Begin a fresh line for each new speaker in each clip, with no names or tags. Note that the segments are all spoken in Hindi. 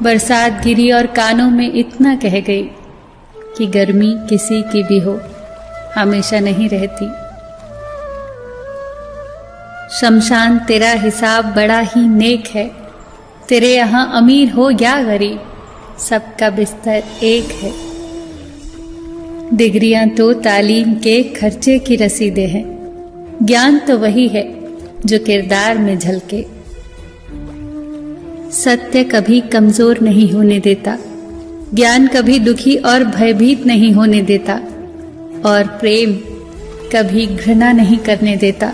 बरसात गिरी और कानों में इतना कह गई कि गर्मी किसी की भी हो, हमेशा नहीं रहती। शमशान तेरा हिसाब बड़ा ही नेक है, तेरे यहाँ अमीर हो या गरीब, सबका बिस्तर एक है। डिग्रियां तो तालीम के खर्चे की रसीदें हैं, ज्ञान तो वही है जो किरदार में झलके। सत्य कभी कमजोर नहीं होने देता, ज्ञान कभी दुखी और भयभीत नहीं होने देता, और प्रेम कभी घृणा नहीं करने देता।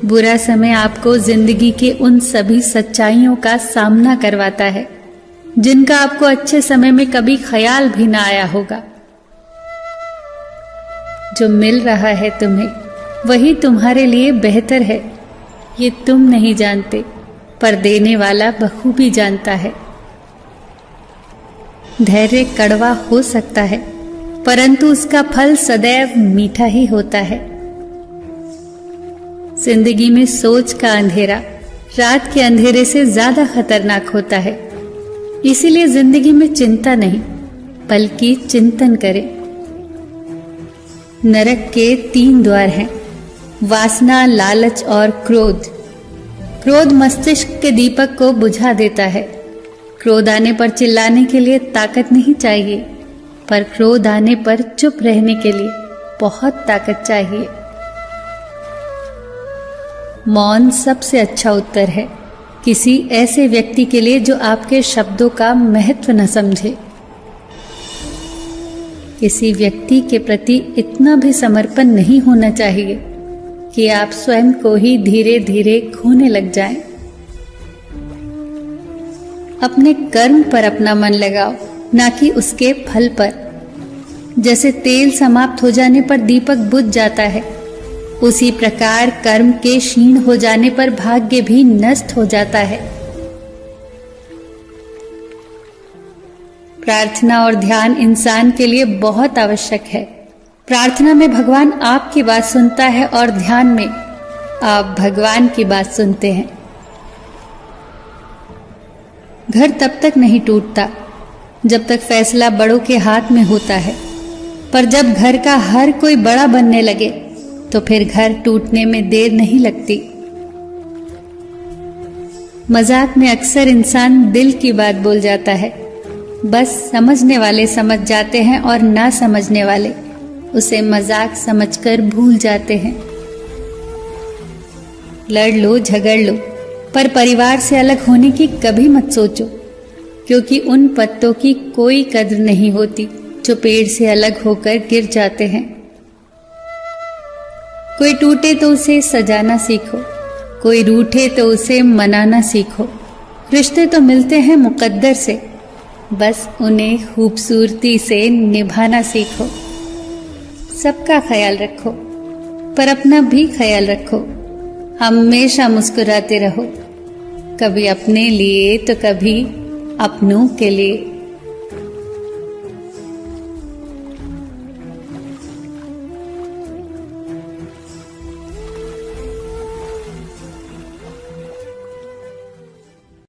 बुरा समय आपको जिंदगी के उन सभी सच्चाइयों का सामना करवाता है जिनका आपको अच्छे समय में कभी ख्याल भी ना आया होगा। जो मिल रहा है तुम्हें वही तुम्हारे लिए बेहतर है, ये तुम नहीं जानते, पर देने वाला बखूबी जानता है। धैर्य कड़वा हो सकता है, परंतु उसका फल सदैव मीठा ही होता है। जिंदगी में सोच का अंधेरा रात के अंधेरे से ज्यादा खतरनाक होता है, इसीलिए जिंदगी में चिंता नहीं बल्कि चिंतन करें। नरक के 3 द्वार हैं, वासना, लालच और क्रोध। क्रोध मस्तिष्क के दीपक को बुझा देता है। क्रोध आने पर चिल्लाने के लिए ताकत नहीं चाहिए, पर क्रोध आने पर चुप रहने के लिए बहुत ताकत चाहिए। मौन सबसे अच्छा उत्तर है किसी ऐसे व्यक्ति के लिए जो आपके शब्दों का महत्व न समझे। किसी व्यक्ति के प्रति इतना भी समर्पण नहीं होना चाहिए कि आप स्वयं को ही धीरे धीरे खोने लग जाएं। अपने कर्म पर अपना मन लगाओ, ना कि उसके फल पर। जैसे तेल समाप्त हो जाने पर दीपक बुझ जाता है, उसी प्रकार कर्म के क्षीण हो जाने पर भाग्य भी नष्ट हो जाता है। प्रार्थना और ध्यान इंसान के लिए बहुत आवश्यक है। प्रार्थना में भगवान आपकी बात सुनता है और ध्यान में आप भगवान की बात सुनते हैं। घर तब तक नहीं टूटता जब तक फैसला बड़ों के हाथ में होता है, पर जब घर का हर कोई बड़ा बनने लगे तो फिर घर टूटने में देर नहीं लगती। मजाक में अक्सर इंसान दिल की बात बोल जाता है, बस समझने वाले समझ जाते हैं और ना समझने वाले उसे मजाक समझकर भूल जाते हैं। लड़ लो, झगड़ लो, पर परिवार से अलग होने की कभी मत सोचो, क्योंकि उन पत्तों की कोई कद्र नहीं होती जो पेड़ से अलग होकर गिर जाते हैं। कोई टूटे तो उसे सजाना सीखो, कोई रूठे तो उसे मनाना सीखो। रिश्ते तो मिलते हैं मुकद्दर से, बस उन्हें खूबसूरती से निभाना सीखो। सबका ख्याल रखो, पर अपना भी ख्याल रखो। हमेशा मुस्कुराते रहो, कभी अपने लिए तो कभी अपनों के लिए।